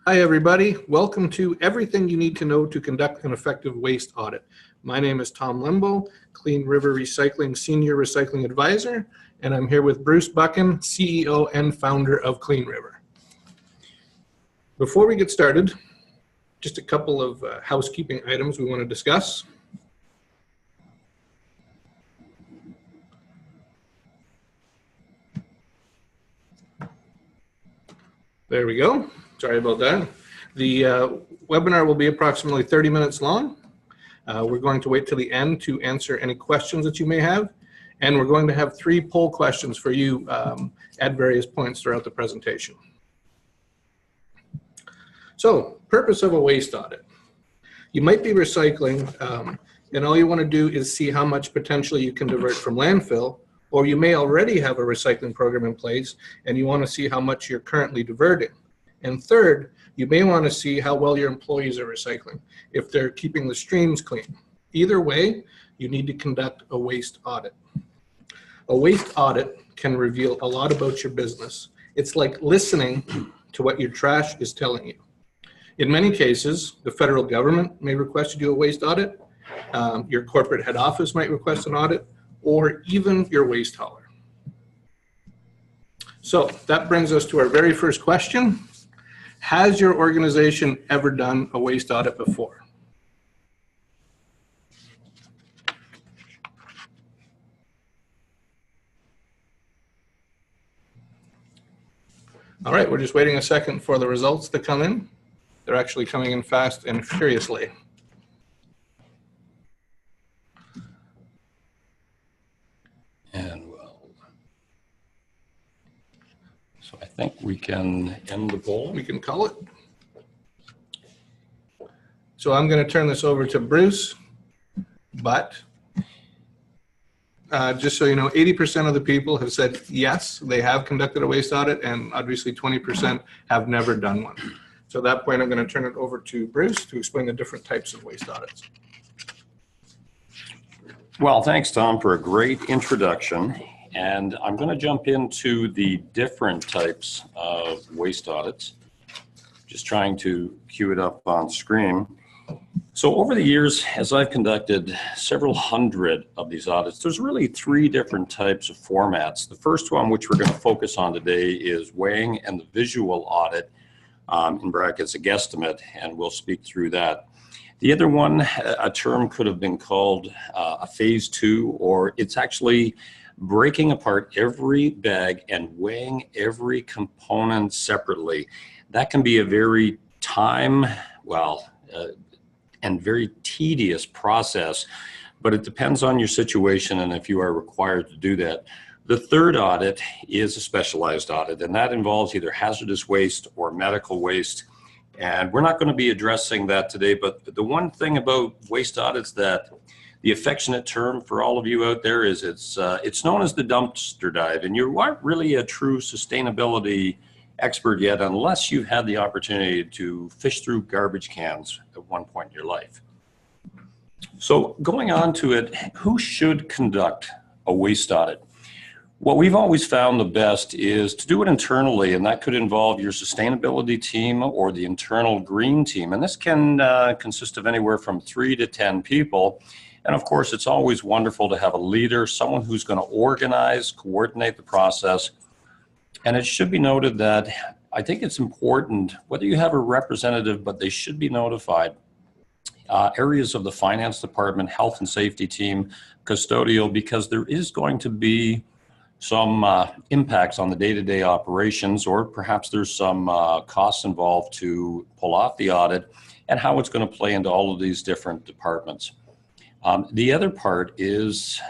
Hi everybody, welcome to Everything You Need to Know to Conduct an Effective Waste Audit. My name is Tom Lembo, CleanRiver Recycling Senior Recycling Advisor, and I'm here with Bruce Buchan, CEO and founder of CleanRiver. Before we get started, just a couple of housekeeping items we want to discuss. There we go. Sorry about that. The webinar will be approximately 30 minutes long. We're going to wait till the end to answer any questions that you may have. And we're going to have 3 poll questions for you at various points throughout the presentation. So, purpose of a waste audit. You might be recycling and all you want to do is see how much potentially you can divert from landfill, or you may already have a recycling program in place and you want to see how much you're currently diverting. And third, you may want to see how well your employees are recycling, if they're keeping the streams clean. Either way, you need to conduct a waste audit. A waste audit can reveal a lot about your business. It's like listening to what your trash is telling you. In many cases, the federal government may request you do a waste audit, your corporate head office might request an audit, or even your waste hauler. So that brings us to our very first question. Has your organization ever done a waste audit before? All right, we're just waiting a second for the results to come in. They're actually coming in fast and furiously. And so I think we can end the poll. We can call it. So I'm going to turn this over to Bruce, but just so you know, 80% of the people have said yes, they have conducted a waste audit, and obviously 20% have never done one. So at that point, I'm going to turn it over to Bruce to explain the different types of waste audits. Well, thanks, Tom, for a great introduction. And I'm going to jump into the different types of waste audits. Just trying to cue it up on screen. So over the years, as I've conducted several hundred of these audits, there's really 3 different types of formats. The first one, which we're going to focus on today, is weighing and the visual audit, in brackets a guesstimate, and we'll speak through that. The other one, a term could have been called a phase 2, or it's actually breaking apart every bag and weighing every component separately. That can be a very and very tedious process, but it depends on your situation and if you are required to do that. The third audit is a specialized audit, and that involves either hazardous waste or medical waste. And we're not going to be addressing that today, but the one thing about waste audits that the affectionate term for all of you out there is it's known as the dumpster dive, and you aren't really a true sustainability expert yet unless you've had the opportunity to fish through garbage cans at one point in your life. So going on to it, who should conduct a waste audit? What we've always found the best is to do it internally, and that could involve your sustainability team or the internal green team. And this can consist of anywhere from 3 to 10 people. And of course, it's always wonderful to have a leader, someone who's going to organize, coordinate the process. And it should be noted that I think it's important, whether you have a representative, but they should be notified. Areas of the finance department, health and safety team, custodial, because there is going to be some impacts on the day-to-day operations, or perhaps there's some costs involved to pull off the audit and how it's going to play into all of these different departments. The other part is,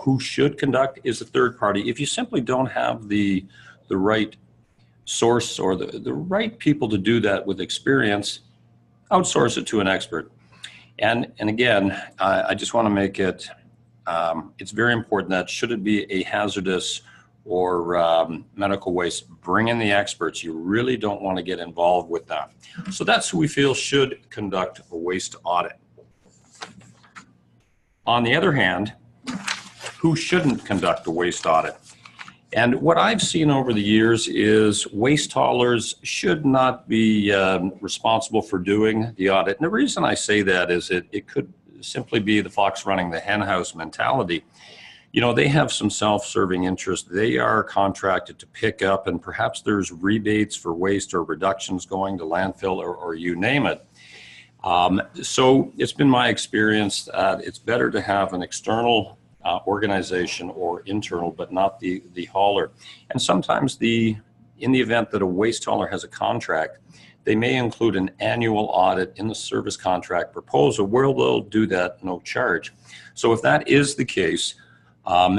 who should conduct is a third party. If you simply don't have the right source or the right people to do that with experience, outsource it to an expert. And again, I just want to make it, it's very important that should it be a hazardous or medical waste, bring in the experts. You really don't want to get involved with that. So that's who we feel should conduct a waste audit. On the other hand, who shouldn't conduct a waste audit? And what I've seen over the years is waste haulers should not be responsible for doing the audit. And the reason I say that is it could simply be the fox running the hen house mentality. You know, they have some self-serving interest. They are contracted to pick up, and perhaps there's rebates for waste or reductions going to landfill or you name it. So it's been my experience that it's better to have an external organization or internal, but not the hauler. And sometimes in the event that a waste hauler has a contract, they may include an annual audit in the service contract proposal where they'll do that no charge. So if that is the case,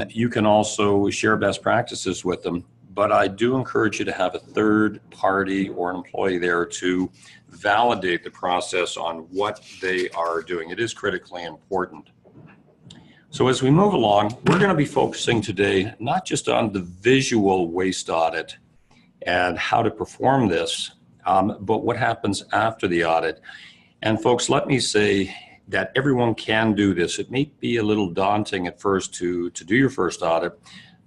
you can also share best practices with them, but I do encourage you to have a third party or an employee there to validate the process on what they are doing. It is critically important. So as we move along, we're going to be focusing today not just on the visual waste audit and how to perform this, but what happens after the audit. And folks, let me say that everyone can do this. It may be a little daunting at first to do your first audit,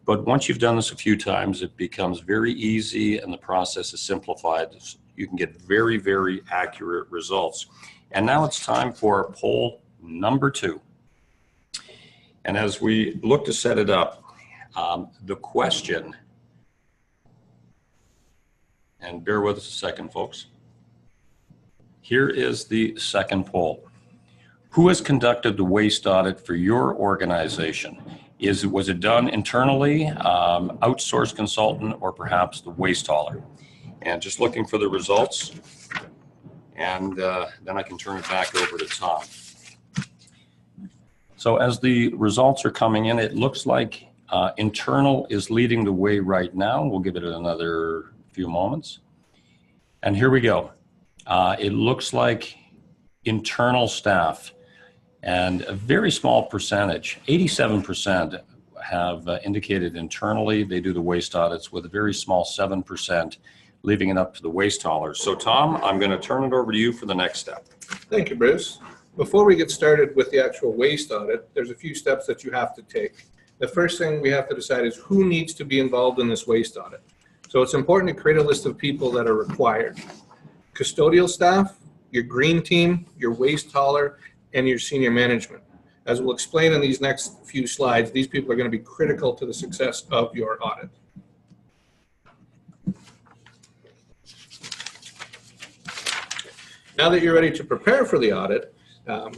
but once you've done this a few times, it becomes very easy and the process is simplified. You can get very, very accurate results. And now it's time for poll number 2. And as we look to set it up, the question, and bear with us a second, folks. Here is the second poll. Who has conducted the waste audit for your organization? Was it done internally, outsourced consultant, or perhaps the waste hauler? And just looking for the results, and then I can turn it back over to Tom. So as the results are coming in, it looks like internal is leading the way right now. We'll give it another few moments. And here we go. It looks like internal staff, and a very small percentage, 87% have indicated internally they do the waste audits, with a very small 7% leaving it up to the waste haulers. So Tom, I'm going to turn it over to you for the next step. Thank you, Bruce. Before we get started with the actual waste audit, there's a few steps that you have to take. The first thing we have to decide is who needs to be involved in this waste audit. So it's important to create a list of people that are required. Custodial staff, your green team, your waste hauler, and your senior management. As we'll explain in these next few slides, these people are going to be critical to the success of your audit. Now that you're ready to prepare for the audit,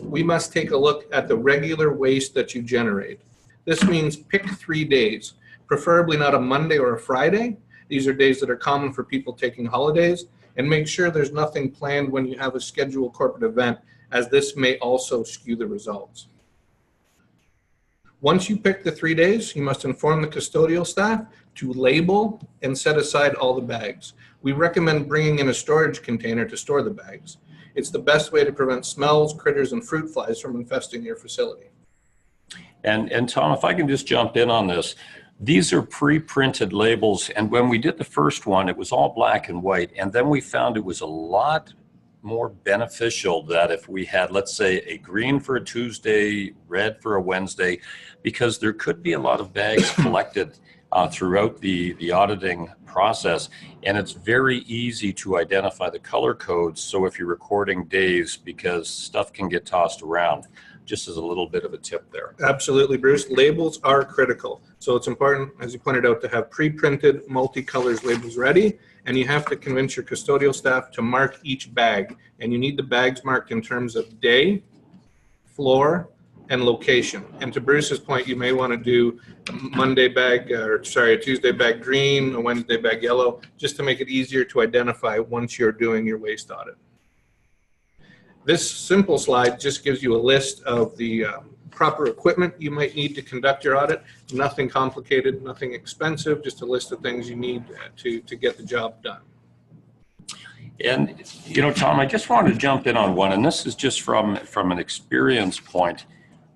we must take a look at the regular waste that you generate. This means pick 3 days, preferably not a Monday or a Friday. These are days that are common for people taking holidays, and make sure there's nothing planned when you have a scheduled corporate event, as this may also skew the results. Once you pick the 3 days, you must inform the custodial staff to label and set aside all the bags. We recommend bringing in a storage container to store the bags. It's the best way to prevent smells, critters, and fruit flies from infesting your facility. And Tom, if I can just jump in on this, these are pre-printed labels, and when we did the first one, it was all black and white, and then we found it was a lot more beneficial that if we had, let's say, a green for a Tuesday, red for a Wednesday, because there could be a lot of bags collected throughout the auditing process, and it's very easy to identify the color codes. So if you're recording days, because stuff can get tossed around, just as a little bit of a tip there. Absolutely, Bruce. Labels are critical. So it's important, as you pointed out, to have pre-printed multi-colors labels ready, and you have to convince your custodial staff to mark each bag. And you need the bags marked in terms of day, floor, and location. And to Bruce's point, you may want to do a Tuesday bag green, a Wednesday bag yellow, just to make it easier to identify once you're doing your waste audit. This simple slide just gives you a list of the proper equipment you might need to conduct your audit. Nothing complicated, nothing expensive, just a list of things you need to get the job done. And, you know, Tom, I just wanted to jump in on one, and this is just from an experience point,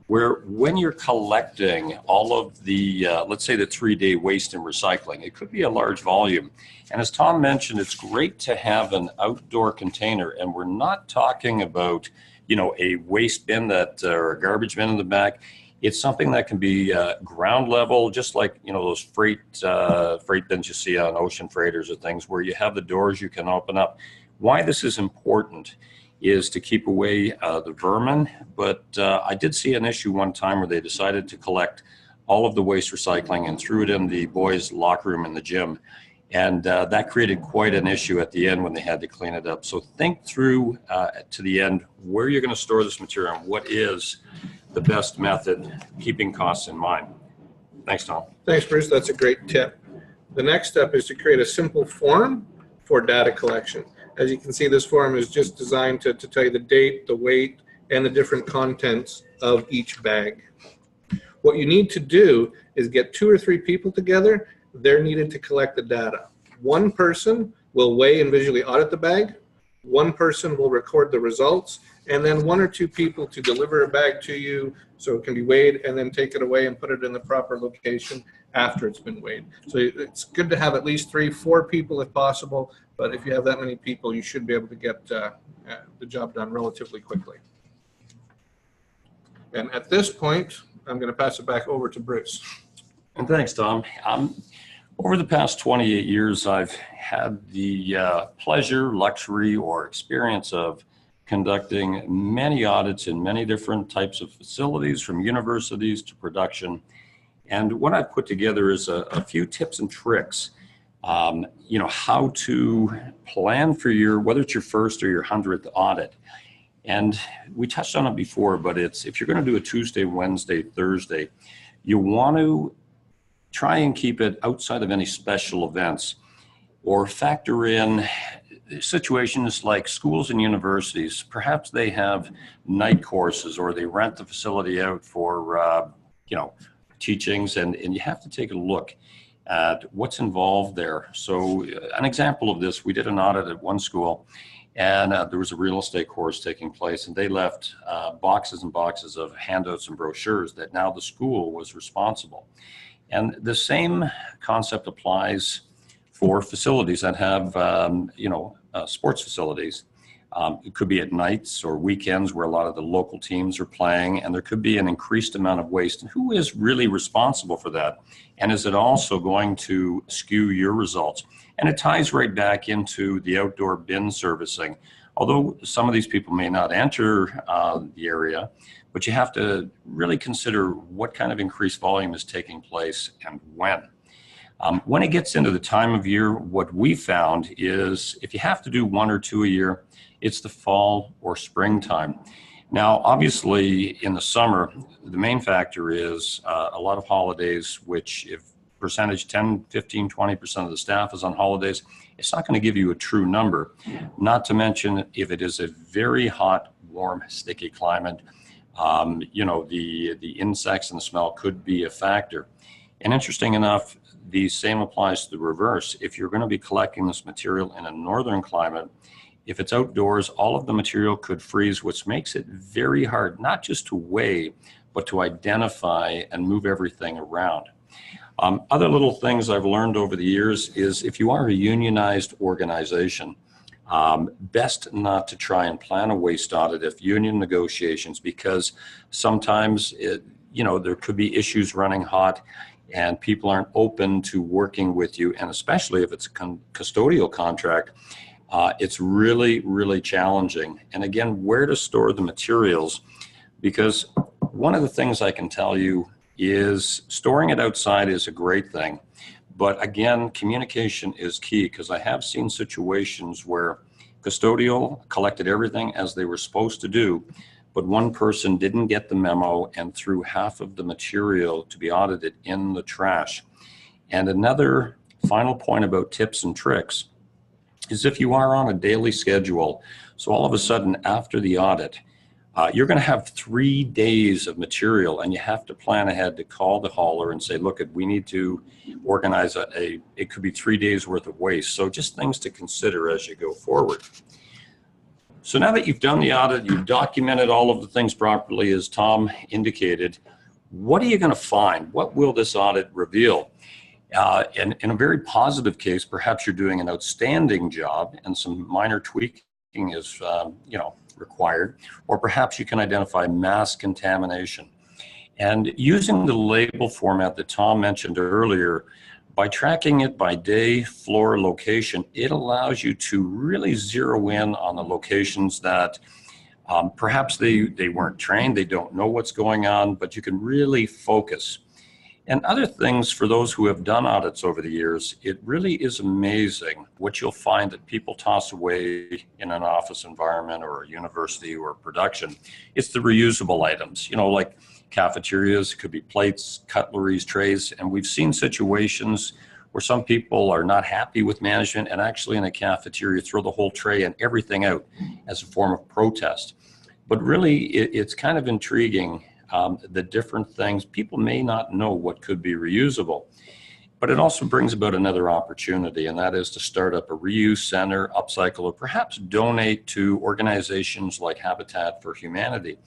where when you're collecting all of the, let's say the 3-day waste and recycling, it could be a large volume. And as Tom mentioned, it's great to have an outdoor container, and we're not talking about, you know, a waste bin or a garbage bin in the back. It's something that can be ground level, just like, you know, those freight bins you see on ocean freighters or things where you have the doors you can open up. Why this is important is to keep away the vermin, but I did see an issue one time where they decided to collect all of the waste recycling and threw it in the boys' locker room in the gym. And that created quite an issue at the end when they had to clean it up. So think through to the end where you're going to store this material and what is the best method, keeping costs in mind. Thanks, Tom. Thanks, Bruce. That's a great tip. The next step is to create a simple form for data collection. As you can see, this form is just designed to tell you the date, the weight, and the different contents of each bag. What you need to do is get 2 or 3 people together. They're needed to collect the data. One person will weigh and visually audit the bag. One person will record the results, and then 1 or 2 people to deliver a bag to you so it can be weighed and then take it away and put it in the proper location after it's been weighed. So it's good to have at least 3, 4 people if possible, but if you have that many people, you should be able to get the job done relatively quickly. And at this point, I'm going to pass it back over to Bruce. And thanks, Tom. Over the past 28 years, I've had the pleasure, luxury, or experience of conducting many audits in many different types of facilities, from universities to production. And what I've put together is a few tips and tricks, you know, how to plan for whether it's your first or your 100th audit. And we touched on it before, but if you're going to do a Tuesday, Wednesday, Thursday, you want to try and keep it outside of any special events, or factor in situations like schools and universities. Perhaps they have night courses, or they rent the facility out for, you know, teachings, and you have to take a look at what's involved there. So an example of this, we did an audit at one school, and there was a real estate course taking place, and they left boxes and boxes of handouts and brochures that now the school was responsible. And the same concept applies for facilities that have, you know, sports facilities. It could be at nights or weekends where a lot of the local teams are playing, and there could be an increased amount of waste. And who is really responsible for that? And is it also going to skew your results? And it ties right back into the outdoor bin servicing. Although some of these people may not enter the area, but you have to really consider what kind of increased volume is taking place and when. When it gets into the time of year, what we found is if you have to do 1 or 2 a year, it's the fall or springtime. Now, obviously, in the summer, the main factor is a lot of holidays, which if percentage 10, 15, 20% of the staff is on holidays, it's not going to give you a true number. Not to mention if it is a very hot, warm, sticky climate, you know, the insects and the smell could be a factor. And interesting enough, the same applies to the reverse. If you're going to be collecting this material in a northern climate, if it's outdoors, all of the material could freeze, which makes it very hard, not just to weigh, but to identify and move everything around. Other little things I've learned over the years is if you are a unionized organization, best not to try and plan a waste audit if union negotiations, because sometimes you know, there could be issues running hot and people aren't open to working with you, and especially if it's a custodial contract, it's really, really challenging. And again, where to store the materials, because one of the things I can tell you is storing it outside is a great thing. But again, communication is key, because I have seen situations where custodial collected everything as they were supposed to do, but one person didn't get the memo and threw half of the material to be audited in the trash. And another final point about tips and tricks is if you are on a daily schedule, so all of a sudden after the audit, you're going to have 3 days of material, and you have to plan ahead to call the hauler and say, look, we need to organize it could be 3 days worth of waste. So just things to consider as you go forward. So now that you've done the audit, you've documented all of the things properly, as Tom indicated, what are you going to find? What will this audit reveal? In a very positive case, perhaps you're doing an outstanding job and some minor tweaking is, you know, required, or perhaps you can identify mass contamination. And using the label format that Tom mentioned earlier, by tracking it by day, floor, location, it allows you to really zero in on the locations that perhaps they weren't trained, they don't know what's going on, but you can really focus. And other things for those who have done audits over the years, it really is amazing what you'll find that people toss away in an office environment or a university or production. It's the reusable items, you know, like cafeterias, it could be plates, cutleries, trays, and we've seen situations where some people are not happy with management and actually in a cafeteria throw the whole tray and everything out as a form of protest. But really, it's kind of intriguing, the different things. People may not know what could be reusable, but it also brings about another opportunity, and that is to start up a reuse center, upcycle, or perhaps donate to organizations like Habitat for Humanity.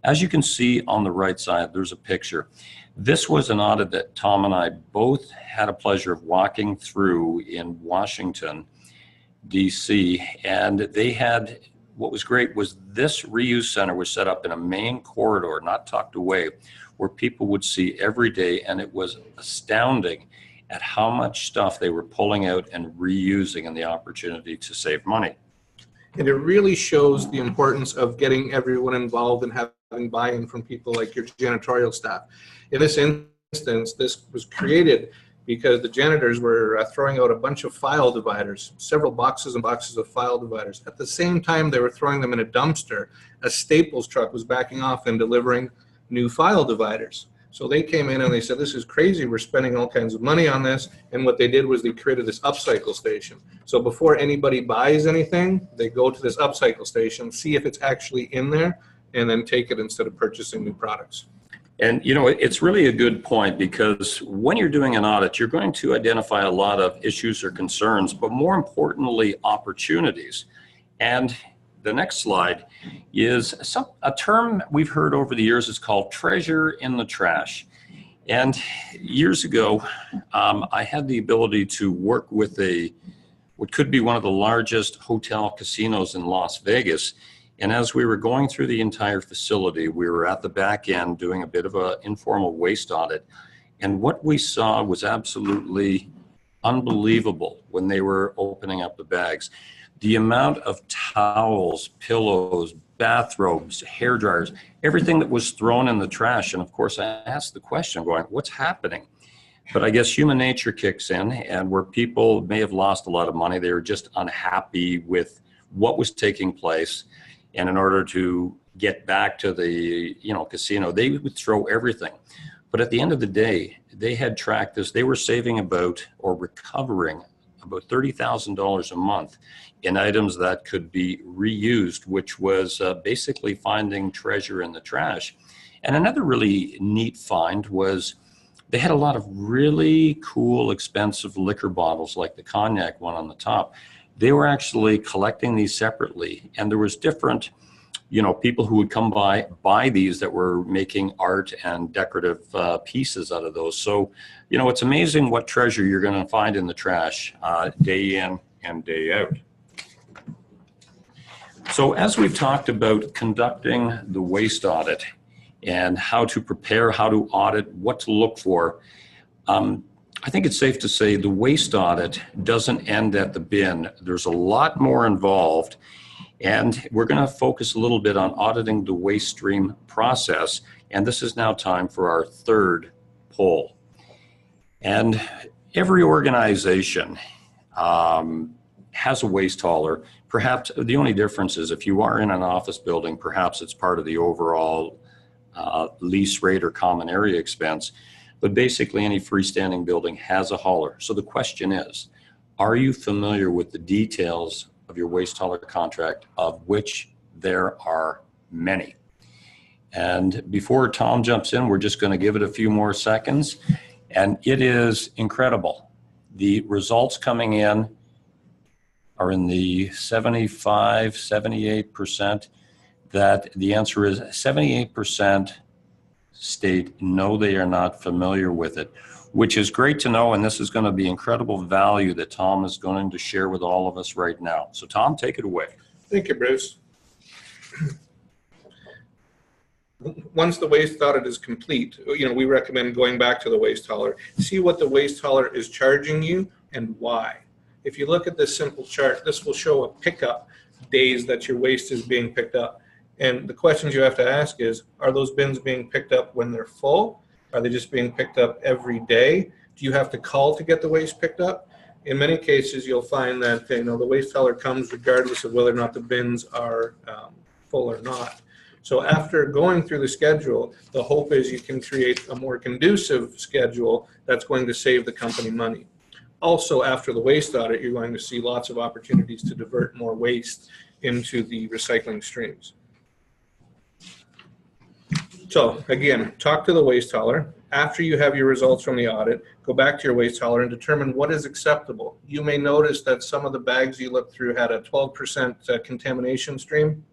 As you can see on the right side, there's a picture. This was an audit that Tom and I both had a pleasure of walking through in Washington, DC, and they had, what was great was this reuse center was set up in a main corridor, not tucked away, where people would see every day, and it was astounding at how much stuff they were pulling out and reusing and the opportunity to save money. And it really shows the importance of getting everyone involved and having buy-in from people like your janitorial staff. In this instance, this was created because the janitors were throwing out a bunch of file dividers, several boxes and boxes of file dividers. At the same time they were throwing them in a dumpster, a Staples truck was backing off and delivering new file dividers. So they came in and they said, this is crazy, we're spending all kinds of money on this. And what they did was they created this upcycle station. So before anybody buys anything, they go to this upcycle station, see if it's actually in there, and then take it instead of purchasing new products. And you know, it's really a good point, because when you're doing an audit, you're going to identify a lot of issues or concerns, but more importantly, opportunities. And the next slide is a term we've heard over the years is called treasure in the trash. And years ago, I had the ability to work with what could be one of the largest hotel casinos in Las Vegas. And as we were going through the entire facility, we were at the back end doing a bit of an informal waste audit. And what we saw was absolutely unbelievable when they were opening up the bags. The amount of towels, pillows, bathrobes, hair dryers, everything that was thrown in the trash. And of course, I asked the question going, what's happening? But I guess human nature kicks in, and where people may have lost a lot of money, they were just unhappy with what was taking place. And in order to get back to the casino, they would throw everything. But at the end of the day, they had tracked this. They were saving about, or recovering about $30,000 a month in items that could be reused, which was basically finding treasure in the trash. And another really neat find was they had a lot of really cool, expensive liquor bottles, like the cognac one on the top. They were actually collecting these separately, and there was different, people who would come buy these that were making art and decorative pieces out of those. So, it's amazing what treasure you're going to find in the trash day in and day out. So as we've talked about conducting the waste audit and how to prepare, how to audit, what to look for, I think it's safe to say the waste audit doesn't end at the bin. There's a lot more involved, and we're going to focus a little bit on auditing the waste stream process. And this is now time for our third poll. And every organization has a waste hauler. Perhaps the only difference is if you are in an office building, perhaps it's part of the overall lease rate or common area expense. But basically any freestanding building has a hauler. So the question is, are you familiar with the details of your waste hauler contract, of which there are many? And before Tom jumps in, we're just going to give it a few more seconds. And it is incredible. The results coming in are in the 75, 78%. That the answer is 78% state no, they are not familiar with it, which is great to know. And this is going to be incredible value that Tom is going to share with all of us right now. So Tom, take it away. Thank you, Bruce. once the waste audit is complete, we recommend going back to the waste hauler, see what the waste hauler is charging you and why. If you look at this simple chart, this will show a pickup days that your waste is being picked up. And the questions you have to ask is, are those bins being picked up when they're full? Are they just being picked up every day? Do you have to call to get the waste picked up? In many cases, you'll find that the waste hauler comes regardless of whether or not the bins are full or not. So after going through the schedule, the hope is you can create a more conducive schedule that's going to save the company money. Also, after the waste audit, you're going to see lots of opportunities to divert more waste into the recycling streams. So again, talk to the waste hauler. After you have your results from the audit, go back to your waste hauler and determine what is acceptable. You may notice that some of the bags you looked through had a 12% contamination stream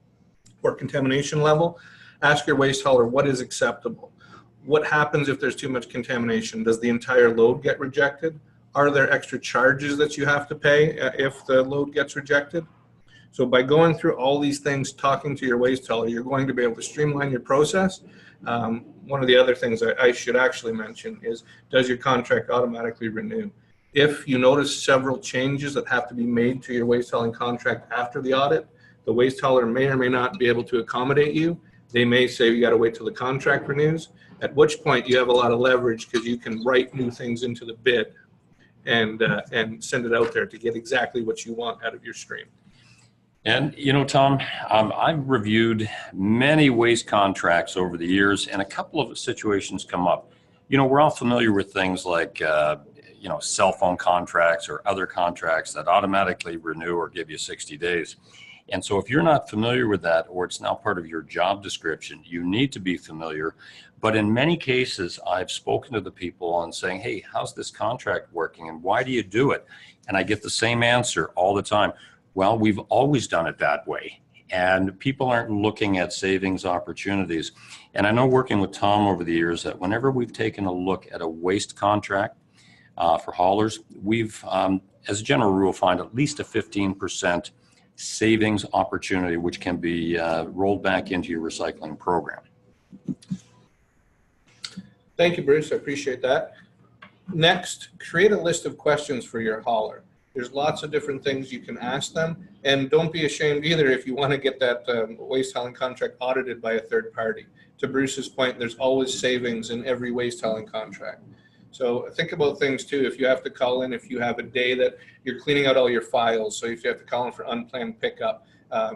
or contamination level. Ask your waste hauler what is acceptable. What happens if there's too much contamination? Does the entire load get rejected? Are there extra charges that you have to pay if the load gets rejected? So by going through all these things, talking to your waste hauler, you're going to be able to streamline your process. One of the other things I should actually mention is, does your contract automatically renew? If you notice several changes that have to be made to your waste hauling contract after the audit, the waste hauler may or may not be able to accommodate you. They may say you got to wait till the contract renews, at which point you have a lot of leverage because you can write new things into the bid and send it out there to get exactly what you want out of your stream. And Tom, I've reviewed many waste contracts over the years, and a couple of situations come up. We're all familiar with things like cell phone contracts or other contracts that automatically renew or give you 60 days. And so if you're not familiar with that, or it's now part of your job description, you need to be familiar. But in many cases, I've spoken to the people and saying, hey, how's this contract working and why do you do it? And I get the same answer all the time. Well, we've always done it that way. And people aren't looking at savings opportunities. And I know working with Tom over the years that whenever we've taken a look at a waste contract for haulers, we've, as a general rule, find at least a 15% savings opportunity, which can be rolled back into your recycling program. Thank you, Bruce. I appreciate that. Next, create a list of questions for your hauler. There's lots of different things you can ask them, and don't be ashamed either if you want to get that waste hauling contract audited by a third party. To Bruce's point, there's always savings in every waste hauling contract. So think about things too. If you have to call in, if you have a day that you're cleaning out all your files, so if you have to call in for unplanned pickup,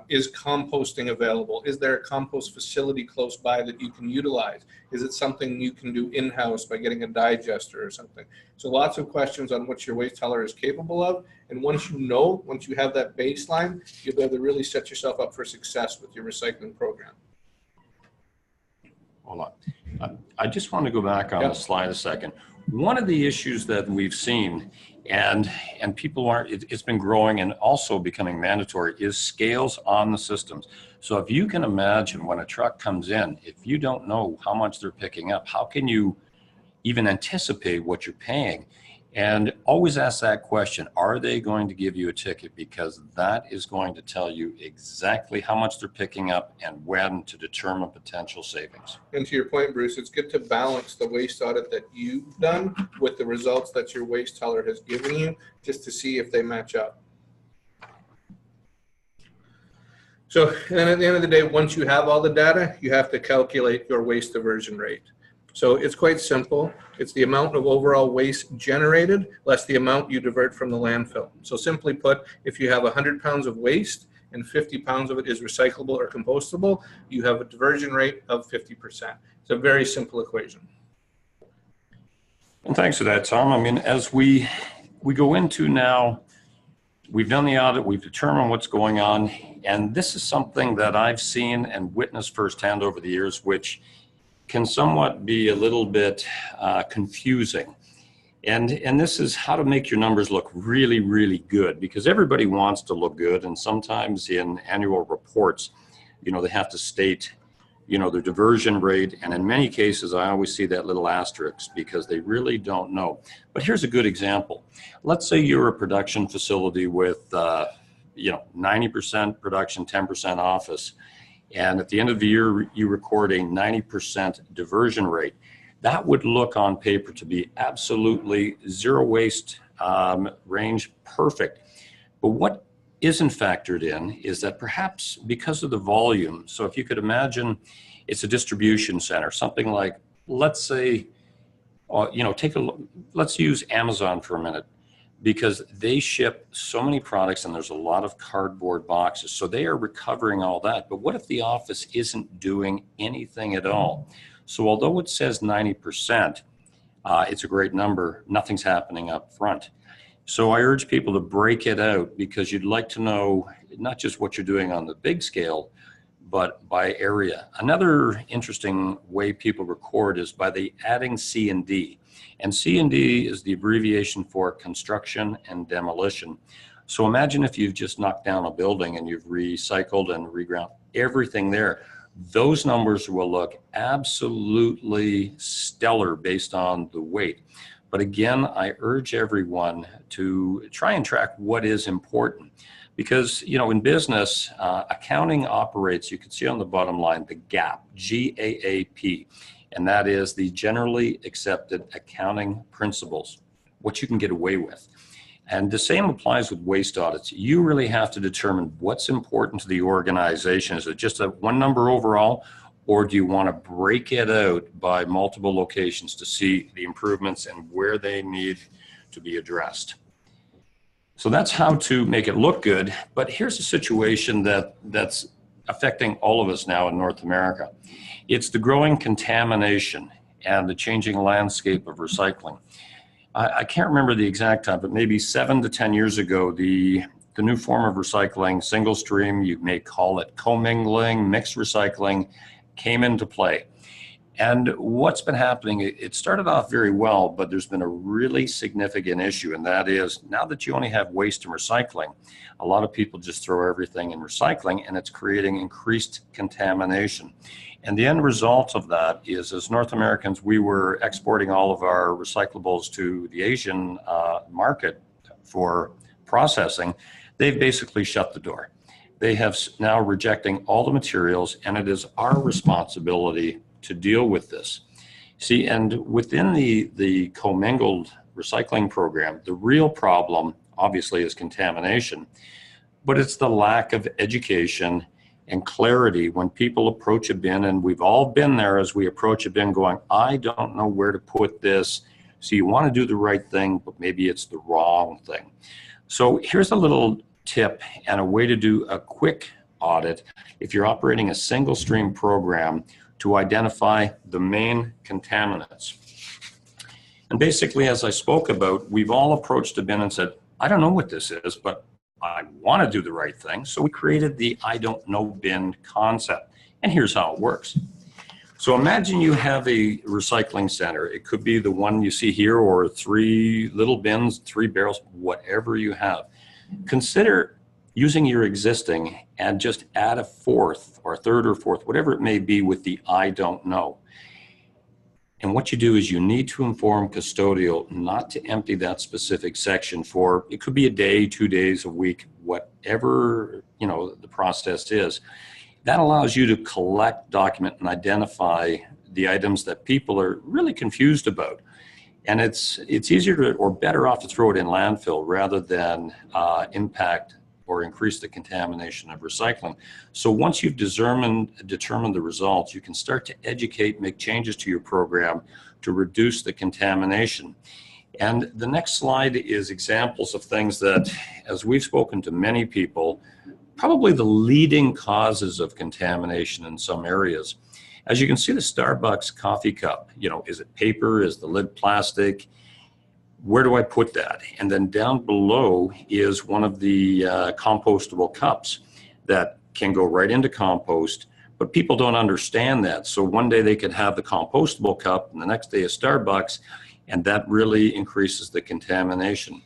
is composting available? Is there a compost facility close by that you can utilize? Is it something you can do in-house by getting a digester or something? So lots of questions on what your waste hauler is capable of. And once you have that baseline, you'll be able to really set yourself up for success with your recycling program. Hold on. I just want to go back on the slide a second. One of the issues that we've seen, and people it's been growing and also becoming mandatory, is scales on the systems. So if you can imagine when a truck comes in, if you don't know how much they're picking up, how can you even anticipate what you're paying? And always ask that question, are they going to give you a ticket? Because that is going to tell you exactly how much they're picking up and when to determine potential savings. And to your point, Bruce, it's good to balance the waste audit that you've done with the results that your waste hauler has given you, just to see if they match up. So, and at the end of the day, once you have all the data, you have to calculate your waste diversion rate. So it's quite simple. It's the amount of overall waste generated less the amount you divert from the landfill. So simply put, if you have 100 pounds of waste and 50 pounds of it is recyclable or compostable, you have a diversion rate of 50%. It's a very simple equation. And thanks for that, Tom. I mean, as we go into now, we've done the audit, we've determined what's going on, and this is something that I've seen and witnessed firsthand over the years, which can somewhat be a little bit confusing. And this is how to make your numbers look really, really good, because everybody wants to look good. And sometimes in annual reports, they have to state, their diversion rate. And in many cases, I always see that little asterisk because they really don't know. But here's a good example. Let's say you're a production facility with, 90% production, 10% office. and at the end of the year, you record a 90% diversion rate. That would look on paper to be absolutely zero waste range, perfect. But what isn't factored in is that perhaps because of the volume, so if you could imagine it's a distribution center, something like, let's say, let's use Amazon for a minute, because they ship so many products and there's a lot of cardboard boxes. So they are recovering all that. But what if the office isn't doing anything at all? So although it says 90%, it's a great number, nothing's happening up front. So I urge people to break it out, because you'd like to know not just what you're doing on the big scale, but by area. Another interesting way people record is by the adding C&D. And C&D is the abbreviation for construction and demolition. So imagine if you've just knocked down a building and you've recycled and reground everything there. Those numbers will look absolutely stellar based on the weight. But again, I urge everyone to try and track what is important. Because, in business, accounting operates, you can see on the bottom line, the GAAP, GAAP, and that is the generally accepted accounting principles, what you can get away with. And the same applies with waste audits. You really have to determine what's important to the organization. Is it just a one number overall, or do you want to break it out by multiple locations to see the improvements and where they need to be addressed? So that's how to make it look good. But here's a situation that's affecting all of us now in North America. It's the growing contamination and the changing landscape of recycling. I can't remember the exact time, but maybe 7 to 10 years ago, the new form of recycling, single stream, you may call it commingling, mixed recycling, came into play. And what's been happening, it started off very well, but there's been a really significant issue, and that is now that you only have waste and recycling, a lot of people just throw everything in recycling, and it's creating increased contamination. And the end result of that is, as North Americans, we were exporting all of our recyclables to the Asian market for processing. They've basically shut the door. They have now rejecting all the materials, and it is our responsibility to deal with this. See, and within the commingled recycling program, the real problem obviously is contamination, but it's the lack of education and clarity when people approach a bin, and we've all been there as we approach a bin going, I don't know where to put this. So you want to do the right thing, but maybe it's the wrong thing. So here's a little tip and a way to do a quick audit if you're operating a single stream program to identify the main contaminants. And basically, as I spoke about, we've all approached a bin and said, I don't know what this is, but I want to do the right thing. So we created the I don't know bin concept. And here's how it works. So imagine you have a recycling center. It could be the one you see here, or 3 little bins, 3 barrels, whatever you have. Consider using your existing and just add a 4th or 3rd or 4th, whatever it may be, with the I don't know. And what you do is you need to inform custodial not to empty that specific section for, it could be a day, 2 days, a week, whatever, the process is. That allows you to collect, document, and identify the items that people are really confused about. And it's easier to, or better off to throw it in landfill rather than impact or increase the contamination of recycling. So once you've determined the results, you can start to educate, make changes to your program to reduce the contamination. And the next slide is examples of things that, as we've spoken to many people, probably the leading causes of contamination in some areas. As you can see, the Starbucks coffee cup, is it paper? Is the lid plastic? Where do I put that? And then down below is one of the compostable cups that can go right into compost, but people don't understand that. So one day they could have the compostable cup and the next day a Starbucks, and that really increases the contamination.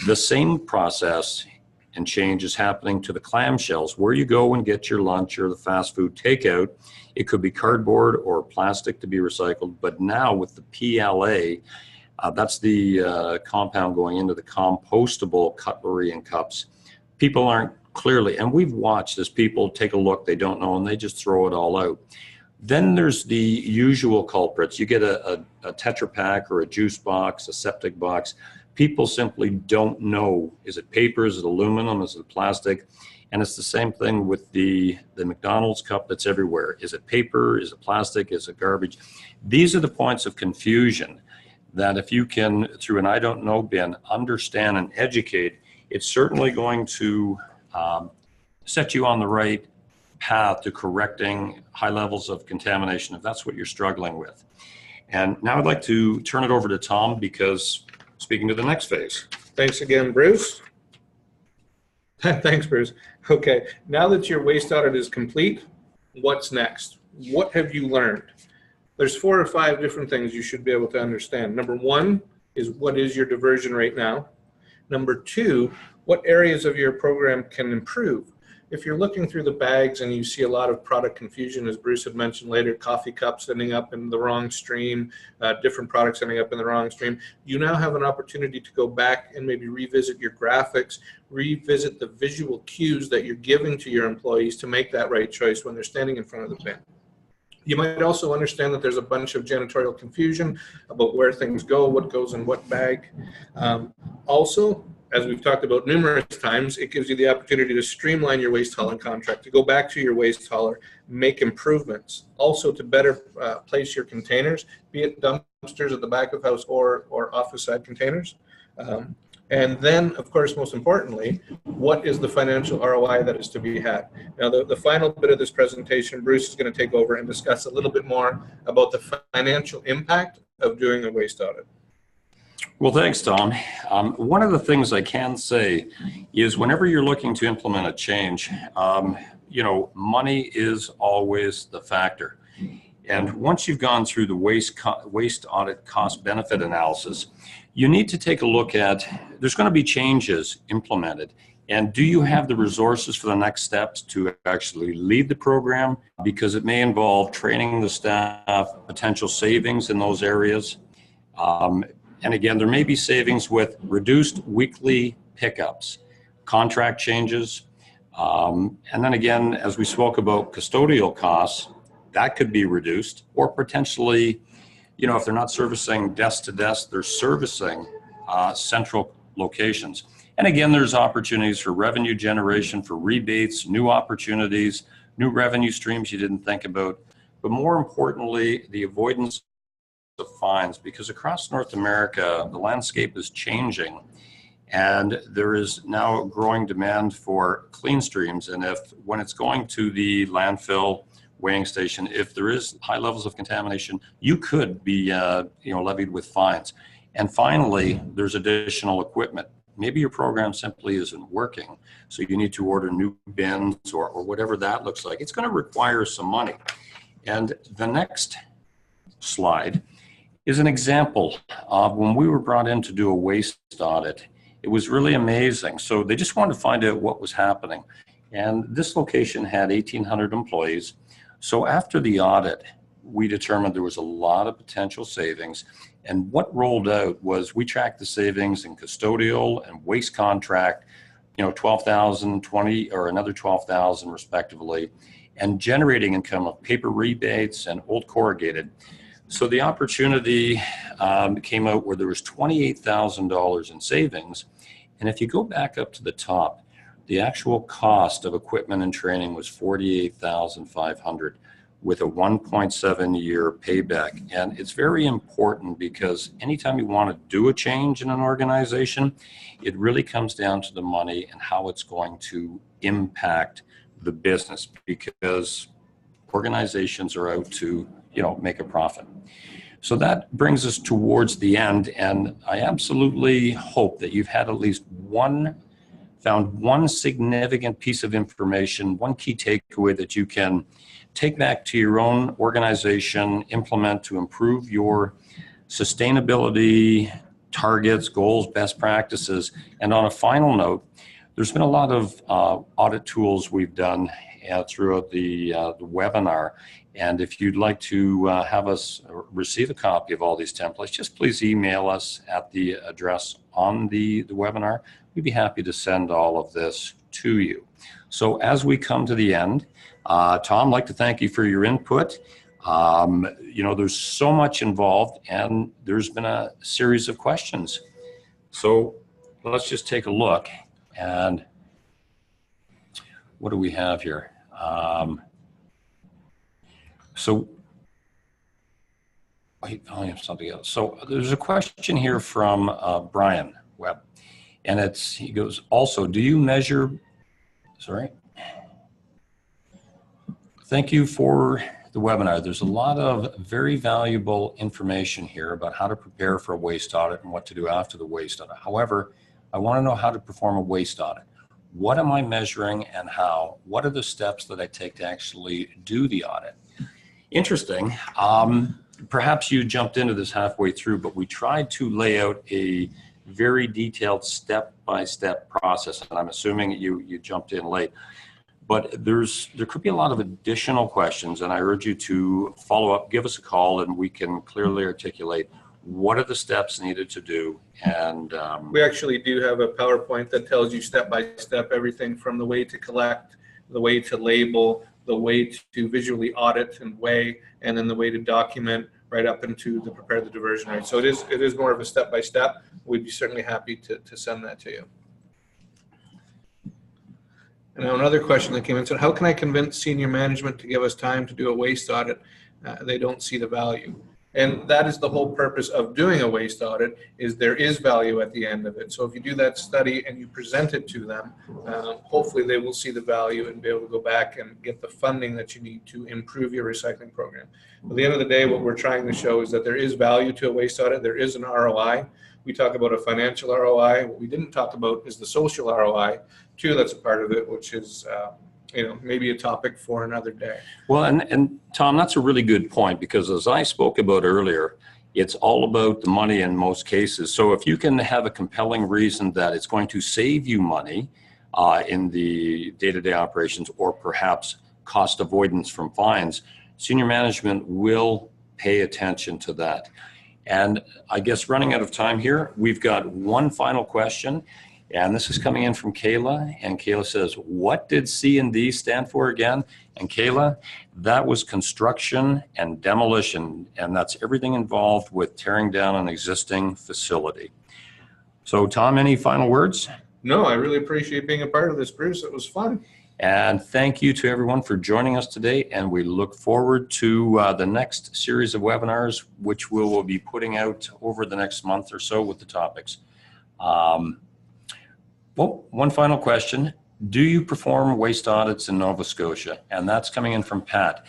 The same process and change is happening to the clamshells. Where you go and get your lunch or the fast food takeout, it could be cardboard or plastic to be recycled, but now with the PLA, that's the compound going into the compostable cutlery and cups. People aren't clearly. And we've watched as people take a look, they don't know, and they just throw it all out. Then there's the usual culprits. You get a Tetra Pak or a juice box, a septic box. People simply don't know, is it paper, is it aluminum, is it plastic? And it's the same thing with the McDonald's cup that's everywhere. Is it paper, is it plastic, is it garbage? These are the points of confusion that if you can, through an I don't know bin, understand and educate, it's certainly going to set you on the right path to correcting high levels of contamination if that's what you're struggling with. And now I'd like to turn it over to Tom, because speaking to the next phase. Thanks again, Bruce. Thanks, Bruce. Okay, now that your waste audit is complete, what's next? What have you learned? There's 4 or 5 different things you should be able to understand. Number 1 is, what is your diversion rate now? Number 2, what areas of your program can improve? If you're looking through the bags and you see a lot of product confusion, as Bruce had mentioned later, coffee cups ending up in the wrong stream, different products ending up in the wrong stream, you now have an opportunity to go back and maybe revisit your graphics, revisit the visual cues that you're giving to your employees to make that right choice when they're standing in front of the bin. You might also understand that there's a bunch of janitorial confusion about where things go, what goes in what bag. Also, as we've talked about numerous times, it gives you the opportunity to streamline your waste hauling contract, to go back to your waste hauler, make improvements, also to better place your containers, be it dumpsters at the back of house or office side containers. And then, of course, most importantly, what is the financial ROI that is to be had? Now, the final bit of this presentation, Bruce is going to take over and discuss a little bit more about the financial impact of doing a waste audit. Well, thanks, Tom. One of the things I can say is whenever you're looking to implement a change, you know, money is always the factor. And once you've gone through the waste audit cost benefit analysis, you need to take a look at, there's going to be changes implemented. And do you have the resources for the next steps to actually lead the program? Because it may involve training the staff, potential savings in those areas. And again, there may be savings with reduced weekly pickups, contract changes. And then again, as we spoke about custodial costs, that could be reduced, or potentially, you know, if they're not servicing desk to desk, they're servicing central locations. And again, there's opportunities for revenue generation, for rebates, new opportunities, new revenue streams you didn't think about. But more importantly, the avoidance of fines, because across North America, the landscape is changing. And there is now a growing demand for clean streams. And when it's going to the landfill, weighing station, if there is high levels of contamination, you could be levied with fines. And finally, there's additional equipment. Maybe your program simply isn't working, so you need to order new bins or whatever that looks like. It's going to require some money. And the next slide is an example of when we were brought in to do a waste audit. It was really amazing. So they just wanted to find out what was happening. And this location had 1,800 employees. So after the audit, we determined there was a lot of potential savings. And what rolled out was we tracked the savings in custodial and waste contract, you know, 12,000, 20, or another 12,000 respectively, and generating income of paper rebates and old corrugated. So the opportunity came out where there was $28,000 in savings. And if you go back up to the top, the actual cost of equipment and training was $48,500 with a 1.7-year payback. And it's very important because anytime you want to do a change in an organization, it really comes down to the money and how it's going to impact the business, because organizations are out to, you know, make a profit. So that brings us towards the end, and I absolutely hope that you've had at least found one significant piece of information, one key takeaway that you can take back to your own organization, implement to improve your sustainability targets, goals, best practices. And on a final note, there's been a lot of audit tools we've done, throughout the webinar. And if you'd like to have us receive a copy of all these templates, just please email us at the address on the webinar. We'd be happy to send all of this to you. So as we come to the end, Tom, I'd like to thank you for your input. There's so much involved, and there's been a series of questions. So let's just take a look. And what do we have here? I have something else. So there's a question here from Brian Webb, and he goes, also, do you measure, thank you for the webinar. There's a lot of very valuable information here about how to prepare for a waste audit and what to do after the waste audit. However, I want to know how to perform a waste audit. What am I measuring and how? What are the steps that I take to actually do the audit? Interesting. Perhaps you jumped into this halfway through, but we tried to lay out a very detailed step-by-step process, and I'm assuming you jumped in late. But there could be a lot of additional questions, and I urge you to follow up, give us a call, and we can clearly articulate what are the steps needed to do. And we actually do have a PowerPoint that tells you step by step everything from the way to collect, the way to label, the way to visually audit and weigh, and then the way to document right up into the prepare the diversion rate. So it is more of a step by step. We'd be certainly happy to send that to you. And now another question that came in said, how can I convince senior management to give us time to do a waste audit? They don't see the value. And that is the whole purpose of doing a waste audit, is there is value at the end of it. So if you do that study and you present it to them, hopefully they will see the value and be able to go back and get the funding that you need to improve your recycling program. At the end of the day, what we're trying to show is that there is value to a waste audit. There is an ROI. We talk about a financial ROI. What we didn't talk about is the social ROI, too, that's a part of it, which is maybe a topic for another day. Well, and Tom, that's a really good point, because as I spoke about earlier, it's all about the money in most cases. So if you can have a compelling reason that it's going to save you money in the day-to-day operations, or perhaps cost avoidance from fines, senior management will pay attention to that. And I guess running out of time here, we've got one final question. And this is coming in from Kayla, and Kayla says, what did C&D stand for again? And Kayla, that was construction and demolition, and that's everything involved with tearing down an existing facility. So Tom, any final words? No, I really appreciate being a part of this, Bruce. It was fun. And thank you to everyone for joining us today, and we look forward to the next series of webinars, which we will be putting out over the next month or so with the topics. Well, one final question. Do you perform waste audits in Nova Scotia? And that's coming in from Pat.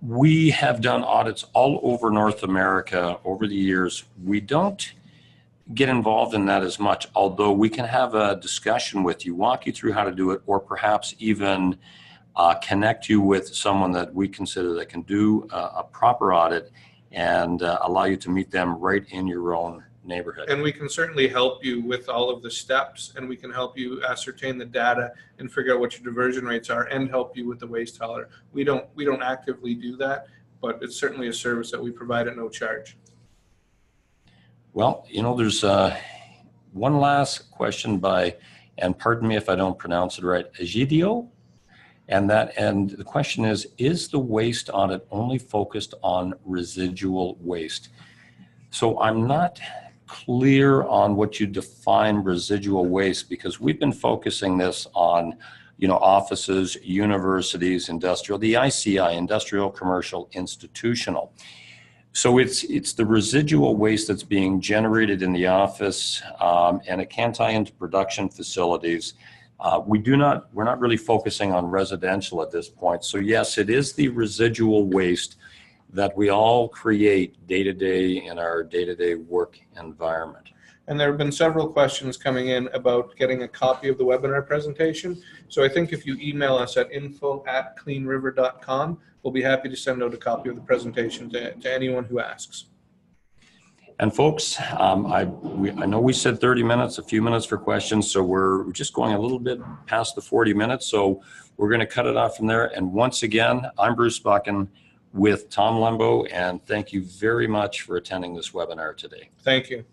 We have done audits all over North America over the years. We don't get involved in that as much, although we can have a discussion with you, walk you through how to do it, or perhaps even connect you with someone that we consider that can do a proper audit and allow you to meet them right in your own neighborhood. And we can certainly help you with all of the steps, and we can help you ascertain the data and figure out what your diversion rates are, and help you with the waste hauler. We don't actively do that, but it's certainly a service that we provide at no charge. Well, there's one last question by, and pardon me if I don't pronounce it right, Egidio, and the question is the waste audit only focused on residual waste? So I'm not clear on what you define residual waste, because we've been focusing this on, offices, universities, industrial, the ICI, industrial, commercial, institutional. So it's the residual waste that's being generated in the office, and it can tie into production facilities. We're not really focusing on residential at this point. So yes, it is the residual waste that we all create day-to-day in our day-to-day work environment. And there have been several questions coming in about getting a copy of the webinar presentation. So I think if you email us at info@cleanriver.com, we'll be happy to send out a copy of the presentation to anyone who asks. And folks, I know we said 30 minutes, a few minutes for questions, so we're just going a little bit past the 40 minutes, so we're going to cut it off from there. And once again, I'm Bruce Buchan with Tom Lembo, and thank you very much for attending this webinar today. Thank you.